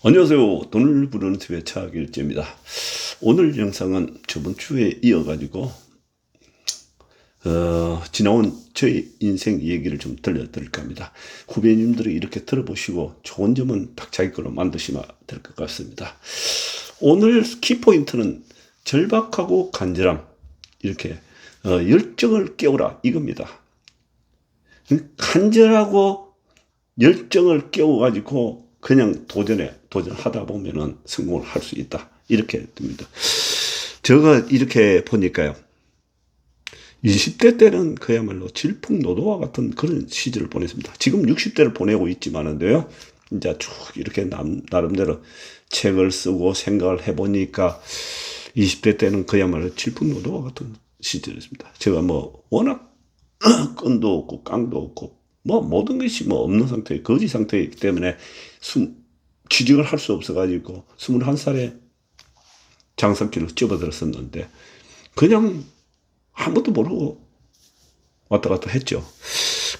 안녕하세요. 돈을 부르는 TV의 차길재입니다. 오늘 영상은 저번 주에 이어가지고 지나온 저의 인생 얘기를 좀 들려드릴까 합니다. 후배님들이 이렇게 들어보시고 좋은 점은 딱 자기 걸로 만드시면 될 것 같습니다. 오늘 키포인트는 절박하고 간절함, 이렇게 열정을 깨우라 이겁니다. 간절하고 열정을 깨워가지고 그냥 도전하다 보면은 성공을 할 수 있다. 이렇게 됩니다. 제가 이렇게 보니까요. 20대 때는 그야말로 질풍노도와 같은 그런 시절을 보냈습니다. 지금 60대를 보내고 있지만은데요. 이제 쭉 이렇게 나름대로 책을 쓰고 생각을 해보니까 20대 때는 그야말로 질풍노도와 같은 시절이었습니다. 제가 뭐 워낙 끈도 없고 깡도 없고 뭐 모든 것이 뭐 없는 상태, 거지 상태이기 때문에 취직을 할 수 없어가지고 21살에 장성길로 접어들었었는데 그냥 아무것도 모르고 왔다 갔다 했죠.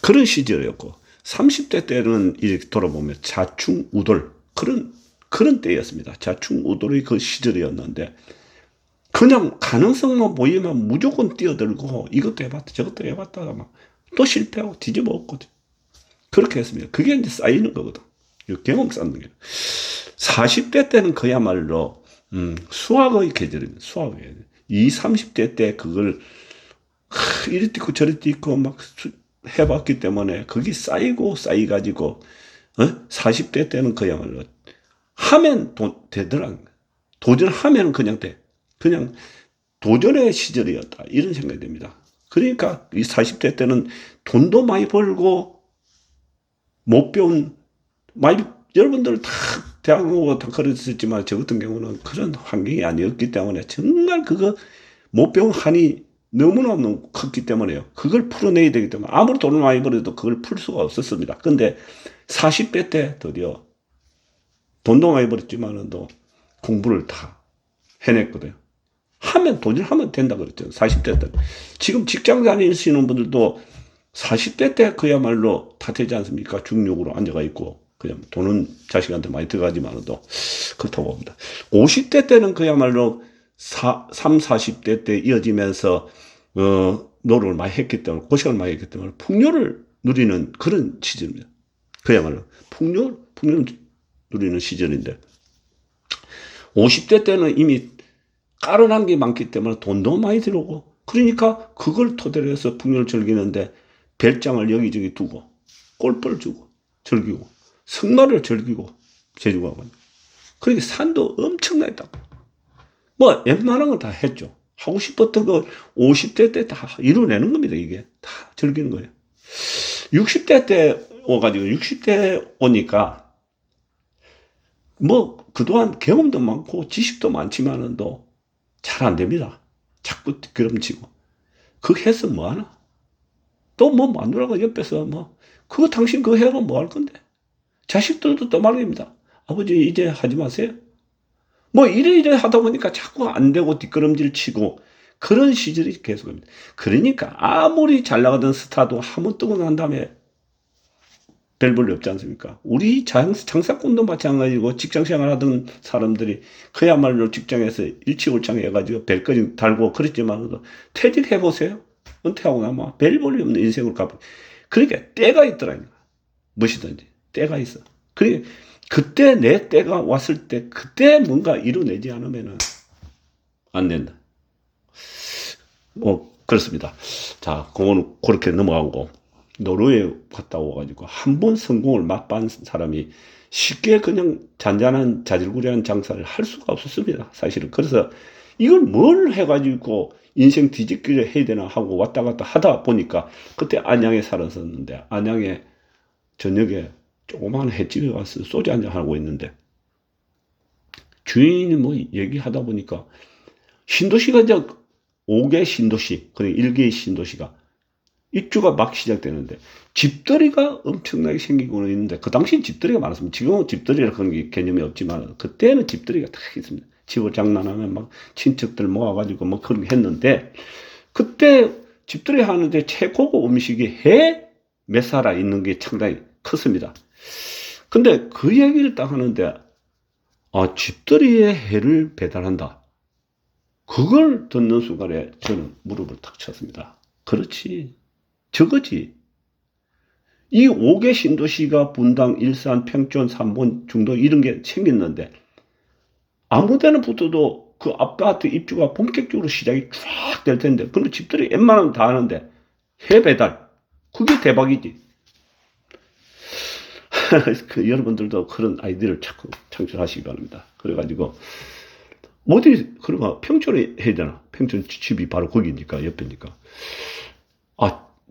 그런 시절이었고 30대 때는 이렇게 돌아보면 자충우돌 그런 때였습니다. 자충우돌의 그 시절이었는데 그냥 가능성만 보이면 무조건 뛰어들고 이것도 해봤다 저것도 해봤다가 막 또 실패하고 뒤집어 엎거든. 그렇게 했습니다. 그게 이제 쌓이는 거거든. 경험 쌓는 게. 40대 때는 그야말로 수학의 계절입니다. 수학의 계절. 20, 30대 때 그걸 이리 뛰고 저리 뛰고 막 해봤기 때문에 그게 쌓이가지고 40대 때는 그야말로 하면 되더라. 도전하면 그냥 돼. 그냥 도전의 시절이었다. 이런 생각이 듭니다. 그러니까 이 40대 때는 돈도 많이 벌고 못 배운 여러분들 다 대학교 다 그랬었지만 저 같은 경우는 그런 환경이 아니었기 때문에 정말 그거 못 배운 한이 너무너무 컸기 때문에요. 그걸 풀어내야 되기 때문에 아무리 돈을 많이 벌어도 그걸 풀 수가 없었습니다. 근데 40대 때 드디어 돈도 많이 벌었지만은 공부를 다 해냈거든요. 도전하면 된다 그랬죠. 40대 때. 지금 직장 다니시는 분들도 40대 때 그야말로 다 되지 않습니까? 중력으로 앉아가 있고, 그냥 돈은 자식한테 많이 들어가지만도 그렇다고 봅니다. 50대 때는 그야말로 40대 때 이어지면서, 노력을 많이 했기 때문에, 고생을 많이 했기 때문에 풍요를 누리는 그런 시절입니다. 그야말로 풍요를 누리는 시절인데, 50대 때는 이미 깔아난 게 많기 때문에 돈도 많이 들어오고 그러니까 그걸 토대로 해서 풍요를 즐기는데 별장을 여기저기 두고 골프를 주고 즐기고 승마를 즐기고 제주가고 그러니까 산도 엄청나게 땄고 뭐 웬만한 건 다 했죠. 하고 싶었던 걸 50대 때 다 이뤄내는 겁니다. 이게 다 즐기는 거예요. 60대 때 오가지고 60대 오니까 뭐 그동안 경험도 많고 지식도 많지만은도 잘 안 됩니다. 자꾸 뒷걸음치고. 그거 해서 뭐하나? 또 뭐 마누라가 옆에서 그거 당신 그거 해가 뭐 할 건데? 자식들도 또 말입니다. 아버지 이제 하지 마세요. 뭐 이래 하다 보니까 자꾸 안 되고 뒷걸음질 치고 그런 시절이 계속입니다. 그러니까 아무리 잘 나가던 스타도 한번 뜨고 난 다음에 별 볼일 없지 않습니까? 우리 장사꾼도 마찬가지고 직장 생활하던 사람들이 그야말로 직장에서 일치월장 해가지고 별거리 달고 그랬지만 퇴직해보세요. 은퇴하고 나면 별 볼일 없는 인생으로 가버려. 그러니까 때가 있더라니까. 무엇이든지 때가 있어. 그러니까 그때 내 때가 왔을 때 그때 뭔가 이뤄내지 않으면 안 된다. 뭐 그렇습니다. 자, 그거는 그렇게 넘어가고 노르웨이 갔다 오가지고 한 번 성공을 맛본 사람이 쉽게 그냥 잔잔한 자질구레한 장사를 할 수가 없었습니다. 사실은. 그래서 이걸 뭘 해가지고 인생 뒤집기를 해야 되나 하고 왔다 갔다 하다 보니까 그때 안양에 살았었는데 안양에 저녁에 조그마한 횟집에 가서 소주 한잔 하고 있는데 주인이 뭐 얘기하다 보니까 신도시가 이제 5개 신도시, 그리고 1개의 신도시가 입주가 막 시작되는데 집들이가 엄청나게 생기고는 있는데 그 당시엔 집들이가 많았습니다. 지금은 집들이라 그런 게 개념이 없지만 그때는 집들이가 다 있습니다. 집을 장난하면 막 친척들 모아가지고 뭐 그런 게 했는데 그때 집들이 하는데 최고급 음식이 해 몇 살아 있는 게 상당히 컸습니다. 근데 그 얘기를 딱 하는데 집들이에 해를 배달한다. 그걸 듣는 순간에 저는 무릎을 탁 쳤습니다. 그렇지. 저거지. 이 5개 신도시가 분당, 일산, 평촌, 삼본, 중도 이런 게 생겼는데 아무 데나 붙어도 그 아파트 입주가 본격적으로 시작이 쫙 될 텐데 그럼 집들이 웬만하면 다 하는데 해 배달. 그게 대박이지. 여러분들도 그런 아이디어를 자꾸 창출하시기 바랍니다. 그래가지고 어디 그러면 평촌에 해야 되나? 평촌 집이 바로 거기니까 옆이니까.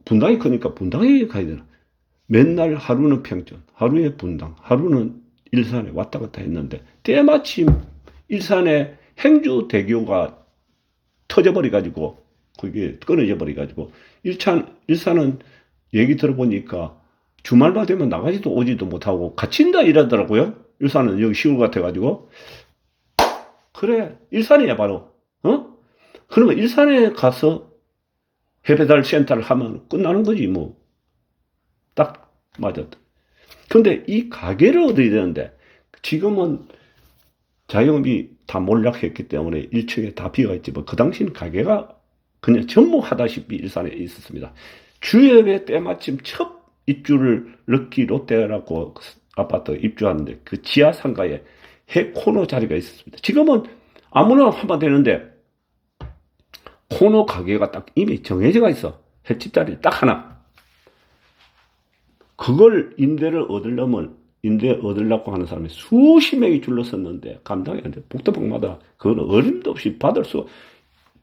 분당이 크니까 분당에 가야 되나? 맨날 하루는 평촌, 하루에 분당, 하루는 일산에 왔다 갔다 했는데 때마침 일산에 행주대교가 터져버려가지고 그게 끊어져 버려가지고 일산은 얘기 들어보니까 주말만 되면 나가지도 오지도 못하고 갇힌다 이러더라고요. 일산은 여기 시골 같아가지고. 그래, 일산이야 바로. 그러면 일산에 가서 해배달 센터를 하면 끝나는 거지 뭐. 딱 맞았다. 근데 이 가게를 얻어야 되는데 지금은 자영업이 다 몰락했기 때문에 1층에 다 비어있지. 뭐 그 당시는 가게가 그냥 전무하다시피 일산에 있었습니다. 주역에 때마침 첫 입주를 럭키 롯데라고 아파트 입주하는데 그 지하 상가에 해 코너 자리가 있었습니다. 지금은 아무나 하면 되는데 코너 가게가 딱 이미 정해져가 있어. 횟집 자리 딱 하나. 그걸 임대 얻으려고 하는 사람이 수십 명이 줄렀었는데 감당이 안 돼. 복도방마다 그건 어림도 없이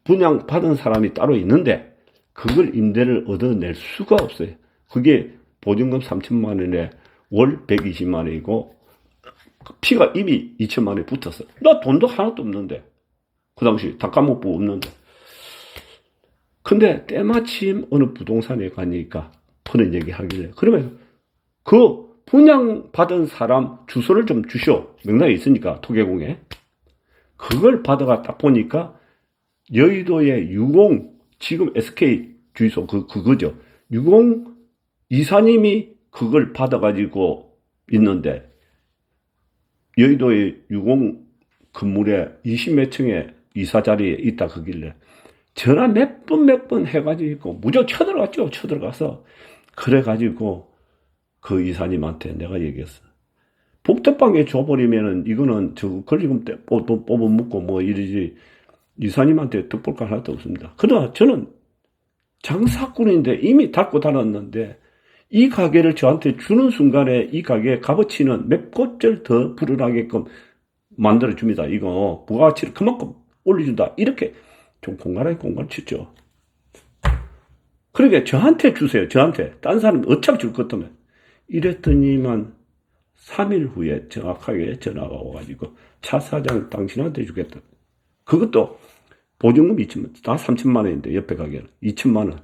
분양 받은 사람이 따로 있는데 그걸 임대를 얻어낼 수가 없어요. 그게 보증금 3천만 원에 월 120만 원이고 피가 이미 2천만 원에 붙었어. 나 돈도 하나도 없는데 그 당시 다 까먹고 없는데. 근데 때마침 어느 부동산에 가니까 그런 얘기 하길래 그러면 그 분양받은 사람 주소를 좀 주시오. 명단이 있으니까 토계공에. 그걸 받아가 딱 보니까 여의도의 유공 지금 SK 주유소 그거죠. 유공 이사님이 그걸 받아가지고 있는데 여의도의 유공 건물에 20몇 층에 이사 자리에 있다 그길래 전화 몇 번 해가지고 무조건 쳐들어갔죠. 쳐들어가서 그래가지고 그 이사님한테 내가 얘기했어. 복덕방에 줘버리면은 이거는 저 권리금 때 뽑아먹고 뭐 이러지. 이사님한테 득볼 거 하나도 없습니다. 그러나 저는 장사꾼인데 이미 닫고 닫았는데 이 가게를 저한테 주는 순간에 이 가게 값어치는 몇 고절 더 불어나게끔 만들어줍니다. 이거 부가가치를 그만큼 올려준다. 이렇게 좀 공갈하게 공갈 치죠. 그러니까 저한테 주세요. 저한테. 딴 사람 어차피 줄 것 때문에. 이랬더니만 3일 후에 정확하게 전화가 와가지고 차 사장 당신한테 주겠다. 그것도 보증금 2천만 원, 다 3천만 원인데 옆에 가게는 2천만 원.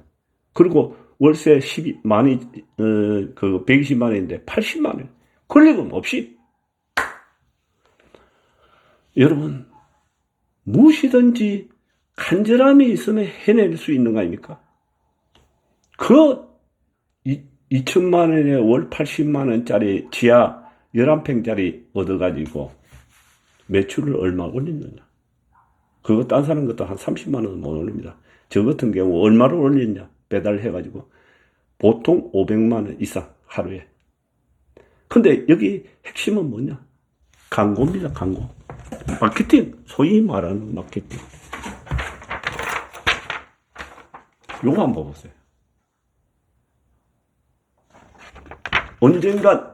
그리고 월세 120만 원인데 80만 원. 권리금 없이. 여러분, 무엇이든지 간절함이 있으면 해낼 수 있는 거 아닙니까? 그 2천만 원에 월 80만 원짜리 지하 11평짜리 얻어가지고 매출을 얼마 올렸느냐. 그거 딴 사람 것도 한 30만 원은 못 올립니다. 저 같은 경우 얼마를 올렸냐. 배달해가지고 보통 500만 원 이상 하루에. 근데 여기 핵심은 뭐냐. 광고입니다. 광고. 마케팅. 소위 말하는 마케팅. 요거 한번 보세요. 언젠간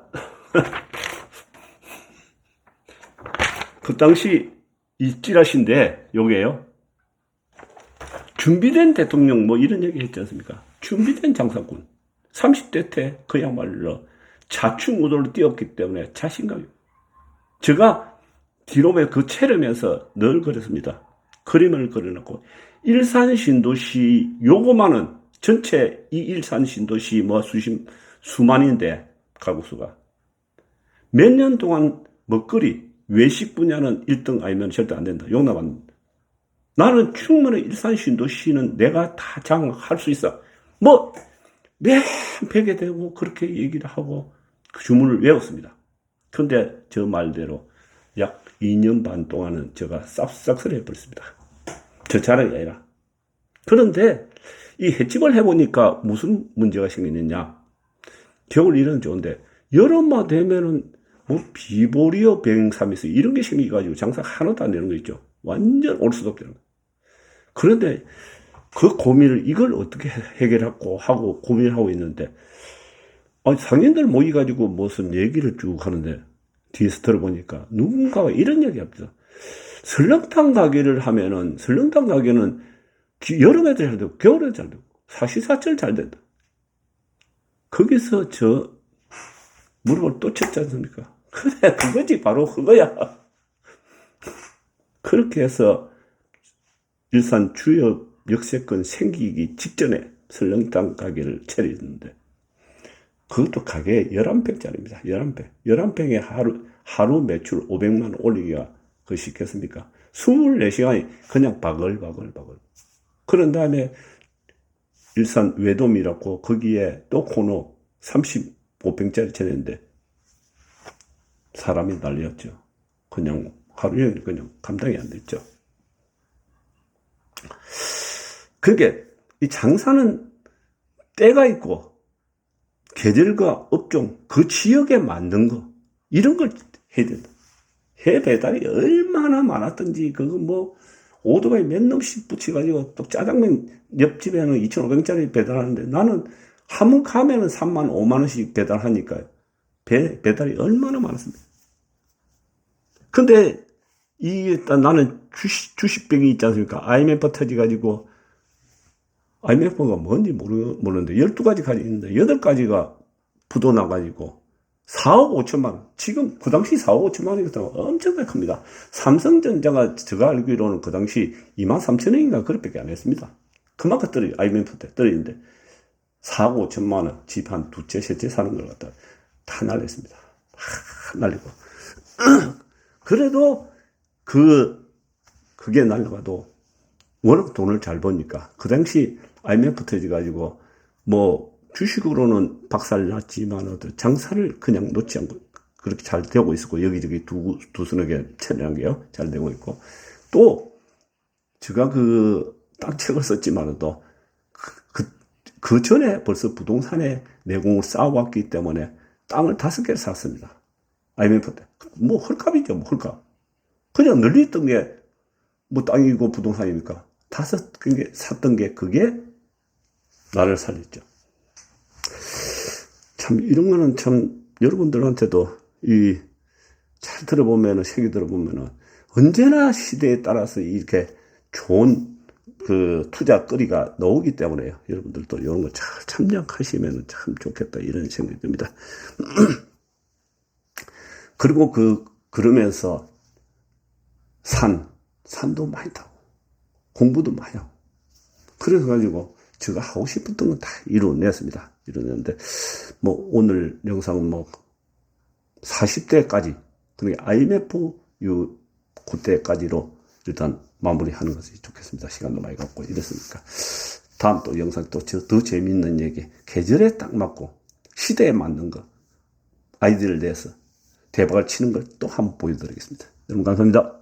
그 당시 이 찌라시인데 요게요. 준비된 대통령 뭐 이런 얘기 했지 않습니까? 준비된 장사꾼. 30대 때 그야말로 좌충우돌로 뛰었기 때문에 자신감이. 제가 뒤로에 그 채르면서 늘 그랬습니다. 그림을 그려놓고 일산 신도시 요거만은 전체 이 일산 신도시 뭐 수만인데 가구수가 몇 년 동안 먹거리 외식 분야는 1등 아니면 절대 안 된다. 용납 안 된다. 나는 충분히 일산 신도시는 내가 다 장악할 수 있어. 뭐 맨 벽에 대고 그렇게 얘기를 하고 그 주문을 외웠습니다. 근데 저 말대로 약 2년 반 동안은 제가 싹싹을 해버렸습니다. 저 자랑이 아니라. 그런데 이 횟집을 해보니까 무슨 문제가 생기느냐. 겨울 일은 좋은데 여름만 되면은 뭐 비보리어 병사미스 이런 게 생겨가지고 장사 하나도 안 되는 거 있죠. 완전 올 수도 없다는 거. 그런데 그 고민을 이걸 어떻게 해결하고 하고 고민을 하고 있는데 상인들 모이가지고 무슨 얘기를 쭉 하는데 뒤에서 들어보니까 누군가가 이런 얘기 합니다. 설렁탕 가게를 하면은 설렁탕 가게는 여름에도 잘 되고 겨울에도 잘 되고 사시사철 잘 된다. 거기서 저 무릎을 또 쳤지 않습니까? 그래, 그거지, 바로 그거야. 그렇게 해서 일산 주요 역세권 생기기 직전에 설렁탕 가게를 차렸는데, 그것도 가게 11평짜리입니다. 11평. 11평에 하루 매출 500만 원 올리기가 그 쉽겠습니까? 24시간이 그냥 바글바글. 그런 다음에 일산 외돔이라고 거기에 또 코너 35평짜리 차렸는데, 사람이 난리였죠. 그냥 하루에 그냥 감당이 안 됐죠. 그게 이 장사는 때가 있고 계절과 업종 그 지역에 맞는 거 이런 걸 해야 된다. 해 배달이 얼마나 많았던지 그거 뭐 오토바이 몇 놈씩 붙여가지고 또 짜장면 옆집에는 2,500원짜리 배달하는데 나는 한 번 가면은 3만 5만 원씩 배달하니까요. 배달이 얼마나 많았습니까? 근데 나는 주식병이 있지 않습니까? IMF 터져가지고 IMF가 뭔지 모르는데 12가지 가지 있는데 8가지가 부도나가지고 4억 5천만 원. 지금 그 당시 4억 5천만 원이었다고 엄청나게 큽니다. 삼성전자가 제가 알기로는 그 당시 2만 3천 원인가 그렇게밖에 안 했습니다. 그만큼 떨어져. IMF 때 떨어지는데 4억 5천만 원 집 한 두 채, 세 채 사는 걸 갖다 다 날렸습니다. 날리고. 그래도 그게 날려가도 워낙 돈을 잘 버니까 그 당시 IMF 터져가지고 뭐 주식으로는 박살 났지만 장사를 그냥 놓지 않고 그렇게 잘 되고 있었고 여기저기 두서너 개 채널한 게요 잘 되고 있고 또 제가 그 땅책을 썼지만도 그 전에 벌써 부동산에 내공을 쌓아왔기 때문에 땅을 5개를 샀습니다. IMF 때. 뭐 헐값이죠, 뭐 헐값. 그냥 널리 있던 게 뭐 땅이고 부동산이니까 5개 샀던 게 그게 나를 살렸죠. 참 이런 거는 참 여러분들한테도 잘 들어보면은 새겨 들어보면은 언제나 시대에 따라서 이렇게 좋은 그 투자거리가 나오기 때문에요. 여러분들도 이런 거 잘 참작하시면 참 좋겠다 이런 생각이 듭니다. 그리고 그러면서 산도 많이 타고 공부도 많이 하고 그래서 가지고 제가 하고 싶었던 건 다 이루어냈습니다. 이루어냈는데 뭐 오늘 영상은 뭐 40대까지 그러니까 IMF 그때까지로 일단 마무리하는 것이 좋겠습니다. 시간도 많이 갖고 이랬으니까 다음 또 영상 또 더 재미있는 얘기 계절에 딱 맞고 시대에 맞는 거 아이디어를 내서 대박을 치는 걸 또 한번 보여드리겠습니다. 여러분 감사합니다.